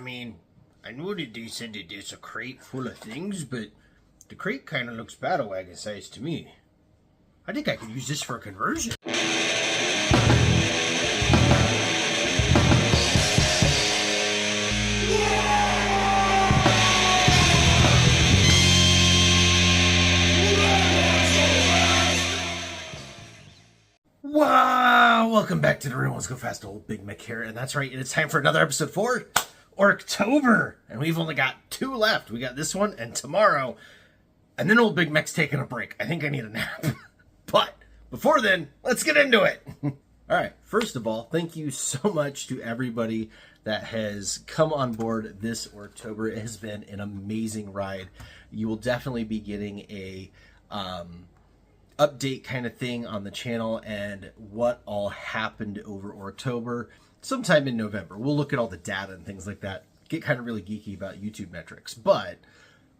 mean, I know that they said that there's a crate full of things, but the crate kind of looks battle wagon size to me. I think I could use this for a conversion. Wow, welcome back to the room. Let's go fast, old Big Mick here. And that's right, it's time for another episode for Orktober. And we've only got 2 left. We got this one and tomorrow. And then old Big Mick's taking a break. I think I need a nap. But before then, let's get into it. All right, first of all, thank you so much to everybody that has come on board this Orktober. It has been an amazing ride. You will definitely be getting a update kind of thing on the channel and what all happened over Orktober sometime in November. We'll look at all the data and things like that, get kind of really geeky about YouTube metrics. But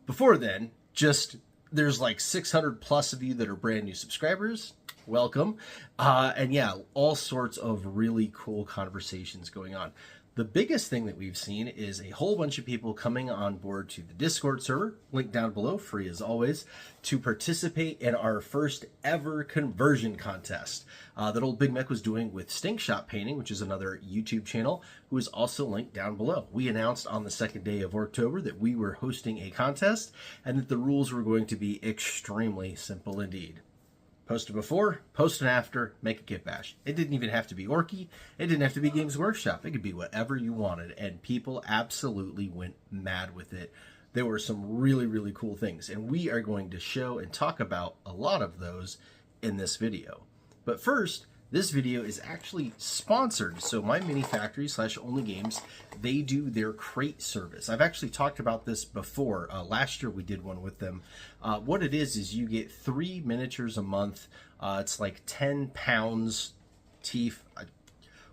before then, just there's like 600 plus of you that are brand new subscribers. Welcome. And yeah, all sorts of really cool conversations going on. The biggest thing that we've seen is a whole bunch of people coming on board to the Discord server, link down below, free as always, to participate in our first ever conversion contest that old Big Mick was doing with Stankshop Painting, which is another YouTube channel, who is also linked down below. We announced on the second day of Orktober that we were hosting a contest and that the rules were going to be extremely simple indeed. Post it before, post it after, make a Kitbash. It didn't even have to be Orky. It didn't have to be Games Workshop. It could be whatever you wanted, and people absolutely went mad with it. There were some really, really cool things, and we are going to show and talk about a lot of those in this video. But first, this video is actually sponsored. So My Mini Factory / Only Games, they do their crate service. I've actually talked about this before. Last year we did one with them. What it is you get 3 miniatures a month. It's like 10 pounds, teeth,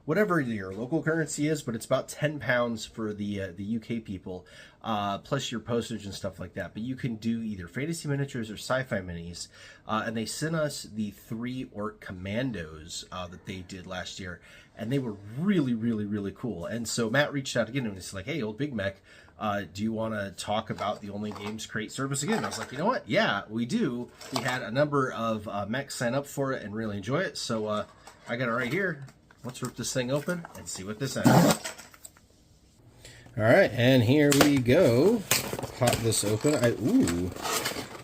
whatever your local currency is, but it's about 10 pounds for the UK people, plus your postage and stuff like that. But you can do either fantasy miniatures or sci-fi minis, and they sent us the 3 Ork Commandos that they did last year, and they were really, really, really cool. And so Matt reached out again and he's like, "Hey, old Big Mick, do you want to talk about the Only Games crate service again?" And I was like, you know what? Yeah, we do. We had a number of mechs sign up for it and really enjoy it, so I got it right here. Let's rip this thing open and see what this has. All right, and here we go. Pop this open.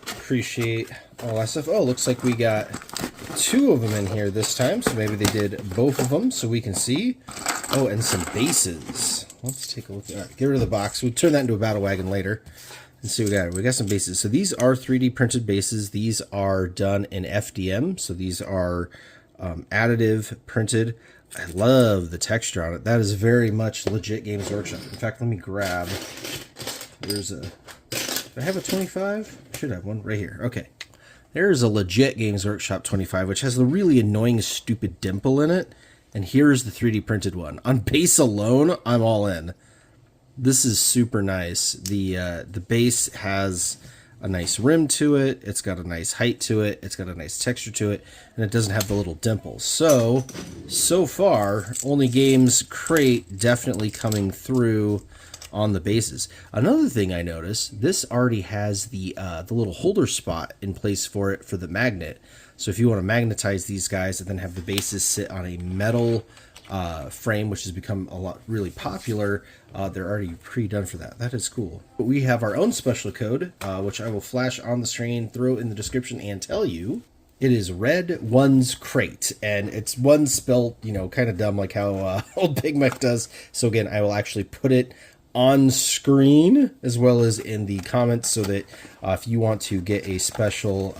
Appreciate all that stuff. Oh, looks like we got 2 of them in here this time, so maybe they did both of them so we can see. Oh, and some bases. Let's take a look at that. Get rid of the box. We'll turn that into a battle wagon later and see what we got. We got some bases. So these are 3D printed bases. These are done in FDM, so these are additive printed. I love the texture on it. That is very much legit Games Workshop. In fact, let me grab. There's a. Do I have a 25? Should have one right here. Okay. There's a legit Games Workshop 25, which has the really annoying, stupid dimple in it. And here's the 3D printed one. On base alone, I'm all in. This is super nice. The base has a nice rim to it. It's got a nice height to it. It's got a nice texture to it, and it doesn't have the little dimples. So far, Only Games crate definitely coming through on the bases. Another thing I noticed, this already has the little holder spot in place for it for the magnet. So if you want to magnetize these guys and then have the bases sit on a metal frame, which has become a lot really popular, they're already pre-done for that. That is cool. But we have our own special code, which I will flash on the screen, throw in the description, and tell you. It is Red One's Crate, and it's one spelled, you know, kind of dumb like how old Big Mick does. So again, I will actually put it on screen as well as in the comments so that if you want to get a special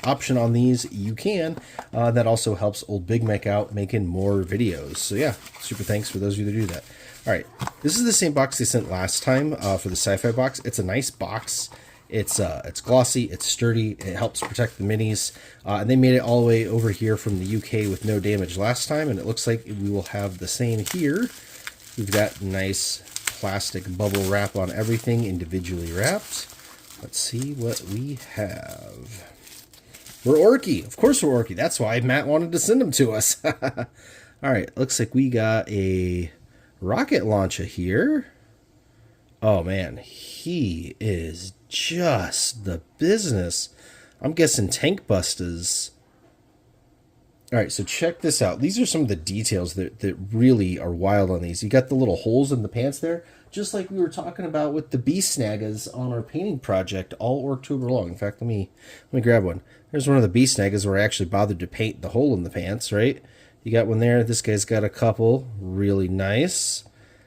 option on these, you can. That also helps old Big Mick out making more videos. So yeah, super thanks for those of you that do that. All right, this is the same box they sent last time for the sci-fi box. It's a nice box. It's glossy, it's sturdy, it helps protect the minis, and they made it all the way over here from the UK with no damage last time, and it looks like we will have the same here. We've got nice plastic bubble wrap on everything, individually wrapped. Let's see what we have. We're Orky. Of course we're Orky. That's why Matt wanted to send them to us. All right, looks like we got a rocket launcher here. Oh man, he is just the business. I'm guessing Tank Busters. All right, so check this out. These are some of the details that really are wild on these. You got the little holes in the pants there, just like we were talking about with the bee snaggas on our painting project all Orktober long. In fact, let me grab one. There's one of the bee snaggas where I actually bothered to paint the hole in the pants, right? You got one there. This guy's got a couple. Really nice.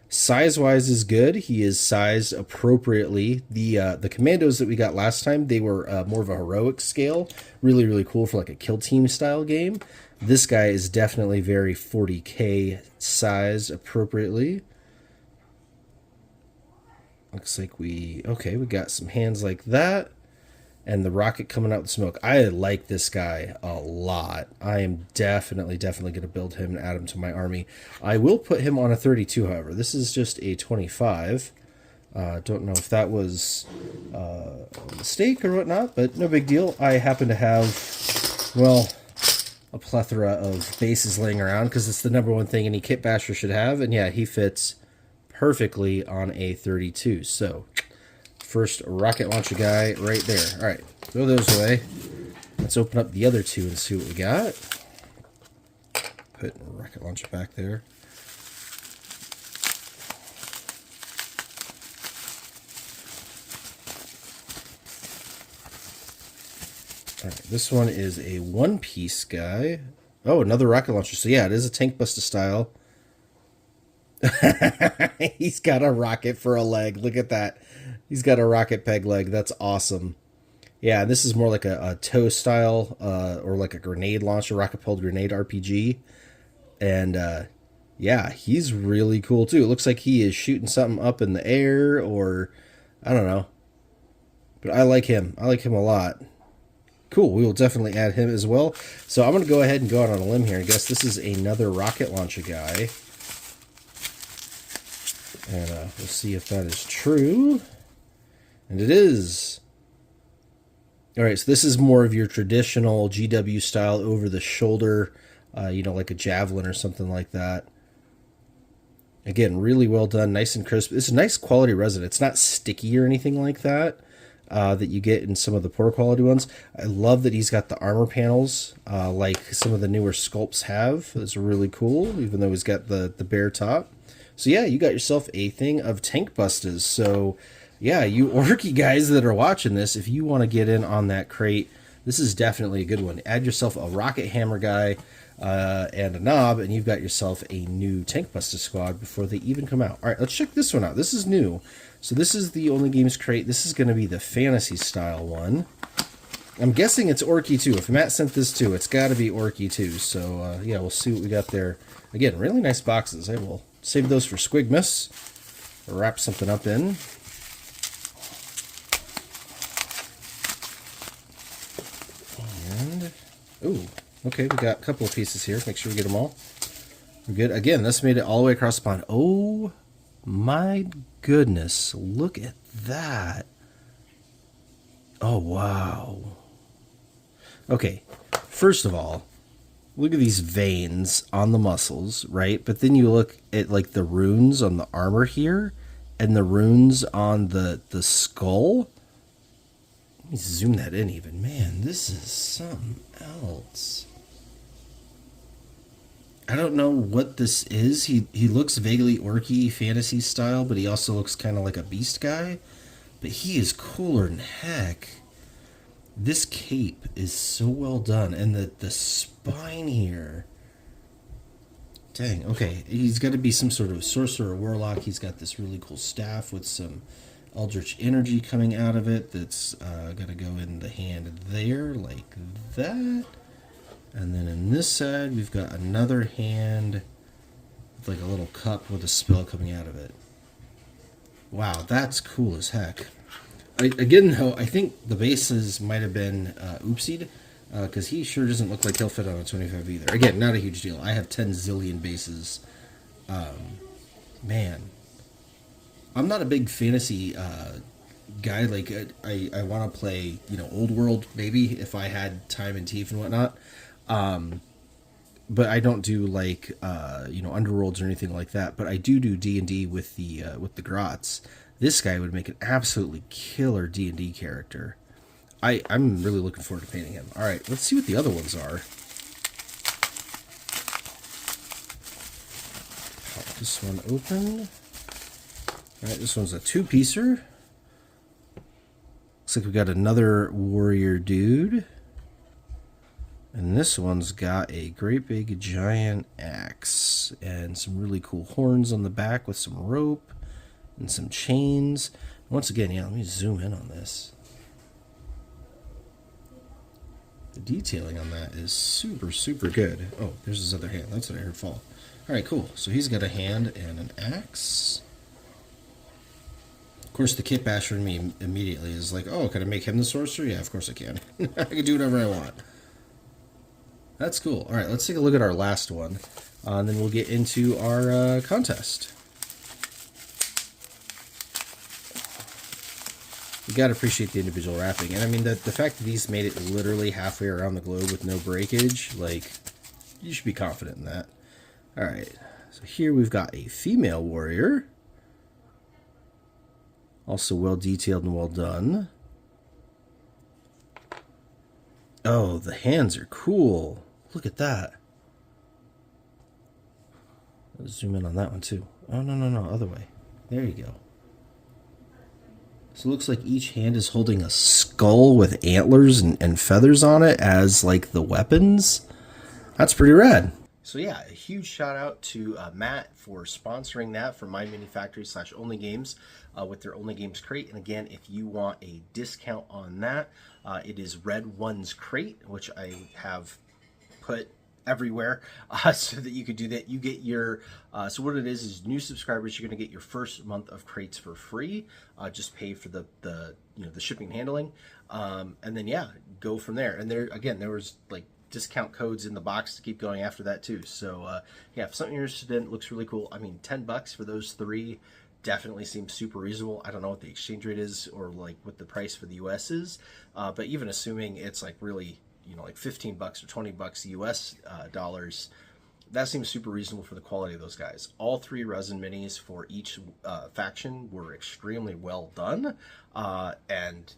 Size-wise is good. He is sized appropriately. The commandos that we got last time, they were more of a heroic scale. Really, really cool for like a kill team style game. This guy is definitely very 40K sized appropriately. Looks like we got some hands like that. And the rocket coming out with smoke. I like this guy a lot. I am definitely going to build him and add him to my army. I will put him on a 32, however. This is just a 25. Don't know if that was a mistake or whatnot, but no big deal. I happen to have, well, a plethora of bases laying around because it's the #1 thing any Kitbasher should have. And yeah, he fits perfectly on a 32. So first rocket launcher guy right there. All right, throw those away. Let's open up the other two and see what we got. Put rocket launcher back there. All right, this one is a one-piece guy. Oh, another rocket launcher. So yeah, it is a Tank Buster style. He's got a rocket for a leg. Look at that. He's got a rocket peg leg. That's awesome. Yeah, this is more like a tow style or like a grenade launcher, rocket-propelled grenade RPG. And yeah, he's really cool too. It looks like he is shooting something up in the air or I don't know. But I like him. I like him a lot. Cool. We will definitely add him as well. So I'm going to go ahead and go out on a limb here and guess this is another rocket launcher guy. And we'll see if that is true. And it is. All right, so this is more of your traditional GW style over the shoulder, you know, like a javelin or something like that. Again, really well done, nice and crisp. It's a nice quality resin. It's not sticky or anything like that that you get in some of the poor quality ones. I love that he's got the armor panels like some of the newer sculpts have. It's really cool, even though he's got the bare top. So yeah, you got yourself a thing of Tank Busters. So yeah, you Orky guys that are watching this, if you want to get in on that crate, this is definitely a good one. Add yourself a rocket hammer guy and a knob, and you've got yourself a new Tank Buster squad before they even come out. All right, let's check this one out. This is new. So this is the Only Games crate. This is going to be the fantasy style one. I'm guessing it's Orky too. If Matt sent this too, it's got to be Orky too. So yeah, we'll see what we got there. Again, really nice boxes. I will save those for Squigmas. Wrap something up in. And, ooh, okay, we got a couple of pieces here. Make sure we get them all. We're good. Again, this made it all the way across the pond. Oh my goodness, look at that. Oh, wow. Okay, first of all, look at these veins on the muscles, right? But then you look at like the runes on the armor here and the runes on the skull. Let me zoom that in even. Man, this is something else. I don't know what this is. He looks vaguely Orky fantasy style, but he also looks kind of like a beast guy. But he is cooler than heck. This cape is so well done. And the spine here. Dang, okay. He's got to be some sort of sorcerer or warlock. He's got this really cool staff with some eldritch energy coming out of it. That's going to go in the hand there like that. And then in this side, we've got another hand with like a little cup with a spell coming out of it. Wow, that's cool as heck. Again, though, I think the bases might have been oopsied, because he sure doesn't look like he'll fit on a 25 either. Again, not a huge deal. I have 10 zillion bases. Man, I'm not a big fantasy guy. Like, I want to play, you know, old world maybe if I had time and teeth and whatnot. But I don't do like you know, underworlds or anything like that. But I do D&D with the Grots. This guy would make an absolutely killer D&D character. I'm really looking forward to painting him. All right, let's see what the other ones are. Pop this one open. All right, this one's a two-piecer. Looks like we got another warrior dude. And this one's got a great big giant axe and some really cool horns on the back with some rope and some chains. Once again, yeah, let me zoom in on this. The detailing on that is super, super good. Oh, there's his other hand. That's what I heard fall. All right, cool. So he's got a hand and an axe. Of course, the Kitbasher in me immediately is like, oh, can I make him the sorcerer? Yeah, of course I can. I can do whatever I want. That's cool. All right, let's take a look at our last one, and then we'll get into our contest. You gotta appreciate the individual wrapping, and I mean the fact that these made it literally halfway around the globe with no breakage, like, you should be confident in that. All right, so here we've got a female warrior, also well detailed and well done. Oh, the hands are cool. Look at that. Let's zoom in on that one too. Oh, no, other way. There you go. So it looks like each hand is holding a skull with antlers and feathers on it as like the weapons. That's pretty rad. So yeah, a huge shout out to Matt for sponsoring that for My Mini Factory / Only Games with their Only Games crate. And again, if you want a discount on that, it is Red One's crate, which I have put everywhere so that you could do that. You get your so what it is new subscribers, you're going to get your first month of crates for free. Just pay for the shipping and handling, and then yeah, go from there. And there was like discount codes in the box to keep going after that too. So yeah, if something you're interested in, it looks really cool. I mean, $10 for those three definitely seems super reasonable. I don't know what the exchange rate is or like what the price for the US is, but even assuming it's like really, like $15 or $20 US dollars, that seems super reasonable for the quality of those guys. All three resin minis for each faction were extremely well done, and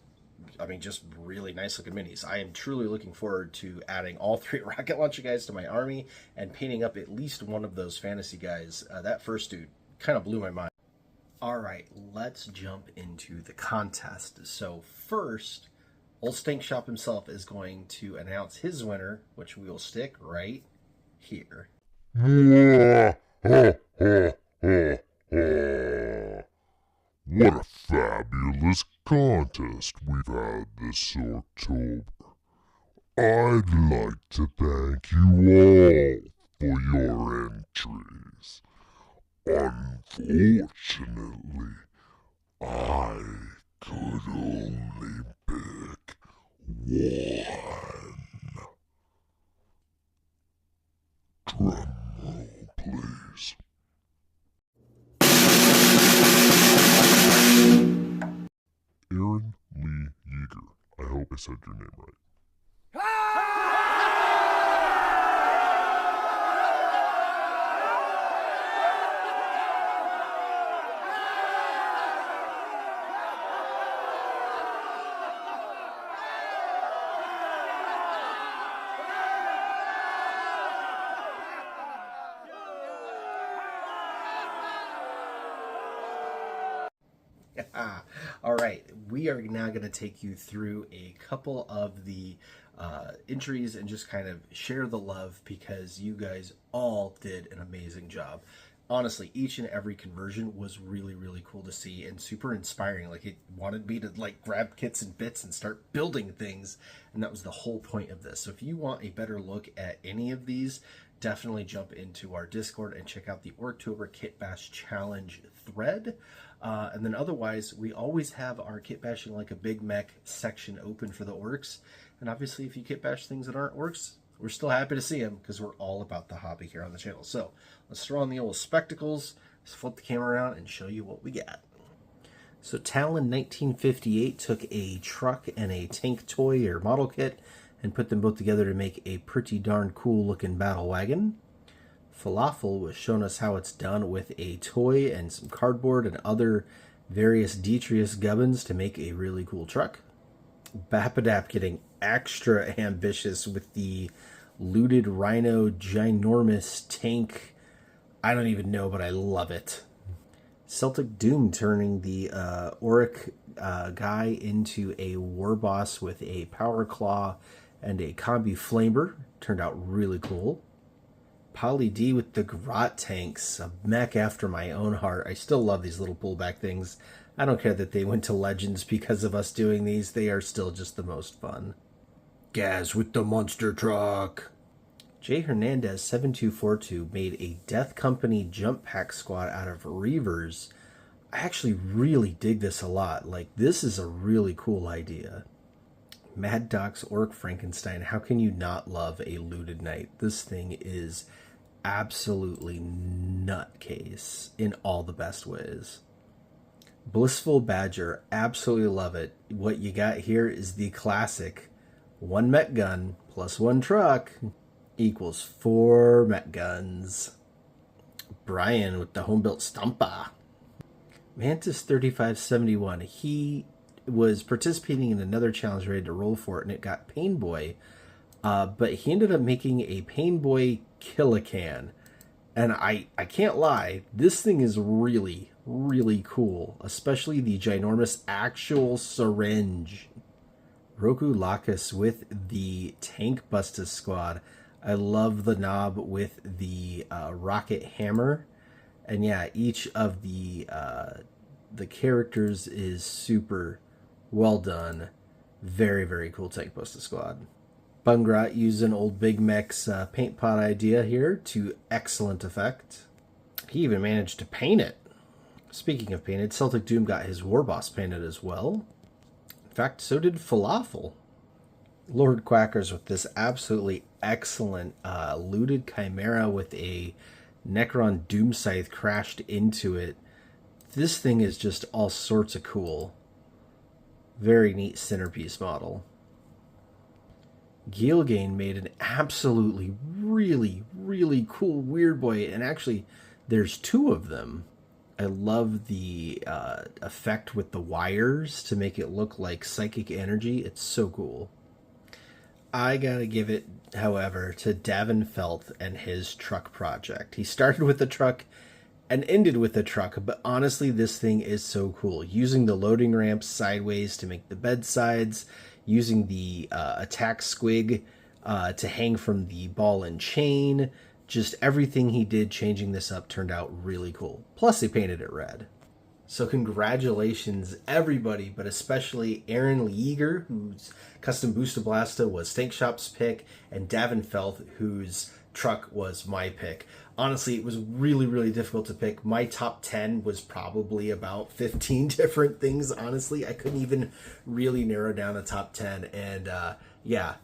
I mean, just really nice looking minis. I am truly looking forward to adding all three rocket launcher guys to my army and painting up at least one of those fantasy guys. That first dude kind of blew my mind. All right, let's jump into the contest. So first, old Stankshop himself is going to announce his winner, which we will stick right here. What a fabulous contest we've had this Orktober. I'd like to thank you all for your entries. Unfortunately, I could only pick one. Drum roll, please. Aaron Lee Yeager. I hope I said your name right. All right, we are now going to take you through a couple of the entries and just kind of share the love because you guys all did an amazing job. Honestly, each and every conversion was really, really cool to see and super inspiring. Like, it wanted me to like grab kits and bits and start building things, and that was the whole point of this. So if you want a better look at any of these, definitely jump into our Discord and check out the Orktober Kitbash Challenge thread. And then otherwise, we always have our Kitbashing Like a Big Mech section open for the orcs. And obviously, if you kitbash things that aren't orcs, we're still happy to see them because we're all about the hobby here on the channel. So let's throw on the old spectacles, let's flip the camera around and show you what we got. So Talon 1958 took a truck and a tank toy or model kit and put them both together to make a pretty darn cool looking battle wagon. Falafel was showing us how it's done with a toy and some cardboard and other various Detrius gubbins to make a really cool truck. Bapadap getting extra ambitious with the looted Rhino ginormous tank. I don't even know, but I love it. Celtic Doom turning the Auric guy into a war boss with a power claw and a combi flamer. Turned out really cool. Poly D with the Grot tanks, a mech after my own heart. I still love these little pullback things. I don't care that they went to Legends because of us doing these. They are still just the most fun. Gaz with the monster truck. Jay Hernandez 7242 made a Death Company jump pack squad out of Reavers. I actually really dig this a lot. Like, this is a really cool idea. Mad Doc's Orc Frankenstein. How can you not love a looted knight? This thing is absolutely nutcase in all the best ways. Blissful Badger. Absolutely love it. What you got here is the classic 1 mech gun plus 1 truck equals 4 mech guns. Brian with the home-built Stumpa. Mantis 3571. He was participating in another challenge ready to roll for it, and it got Painboy. But he ended up making a Painboy Killacan. And I can't lie, this thing is really, really cool. Especially the ginormous actual syringe. Roku Lacus with the Tank Bustas squad. I love the knob with the rocket hammer. And yeah, each of the characters is super well done. Very, very cool Tank Bustas squad. Bungrat using old Big Mech's paint pot idea here to excellent effect. He even managed to paint it. Speaking of painted, Celtic Doom got his War Boss painted as well. In fact, so did Falafel. Lord Quackers with this absolutely excellent looted Chimera with a Necron Doom Scythe crashed into it. This thing is just all sorts of cool. Very neat centerpiece model. Gilgain made an absolutely really, really cool Weird Boy, and actually there's 2 of them. I love the effect with the wires to make it look like psychic energy. It's so cool. I gotta give it, however, to Davin Felt and his truck project. He started with the truck and ended with the truck, but honestly, this thing is so cool. Using the loading ramps sideways to make the bedsides, using the attack squig to hang from the ball and chain, just everything he did changing this up turned out really cool. Plus, they painted it red. So congratulations, everybody, but especially Aaron Yeager, whose custom Booster Blasta was Stankshop's pick, and Davin Felt, whose truck was my pick. Honestly, it was really, really difficult to pick. My top 10 was probably about 15 different things, honestly. I couldn't even really narrow down a top 10, and yeah,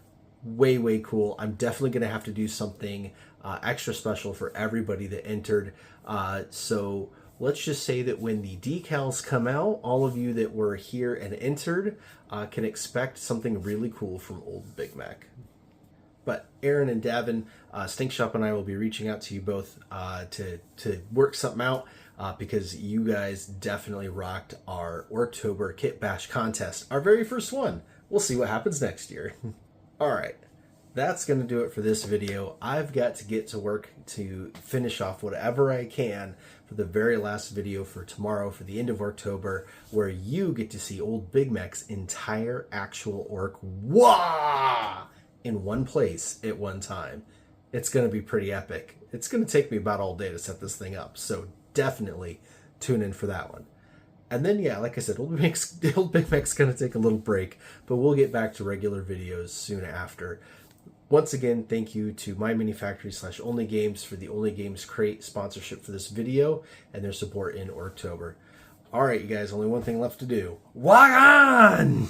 way, way cool. I'm definitely going to have to do something extra special for everybody that entered, so let's just say that when the decals come out, all of you that were here and entered can expect something really cool from Old Big Mac. But Aaron and Davin, Stankshop and I will be reaching out to you both to work something out because you guys definitely rocked our Orktober Kitbash contest, our very first one. We'll see what happens next year. All right. That's going to do it for this video. I've got to get to work to finish off whatever I can for the very last video for tomorrow, for the end of Orktober, where you get to see Old Big Mac's entire actual orc in one place at one time. It's going to be pretty epic. It's going to take me about all day to set this thing up, so definitely tune in for that one. And then, yeah, like I said, Old Big Mac's going to take a little break, but we'll get back to regular videos soon after. Once again, thank you to My Mini Factory / Only Games for the Only Games Crate sponsorship for this video and their support in Orktober. All right, you guys, only one thing left to do. Walk on!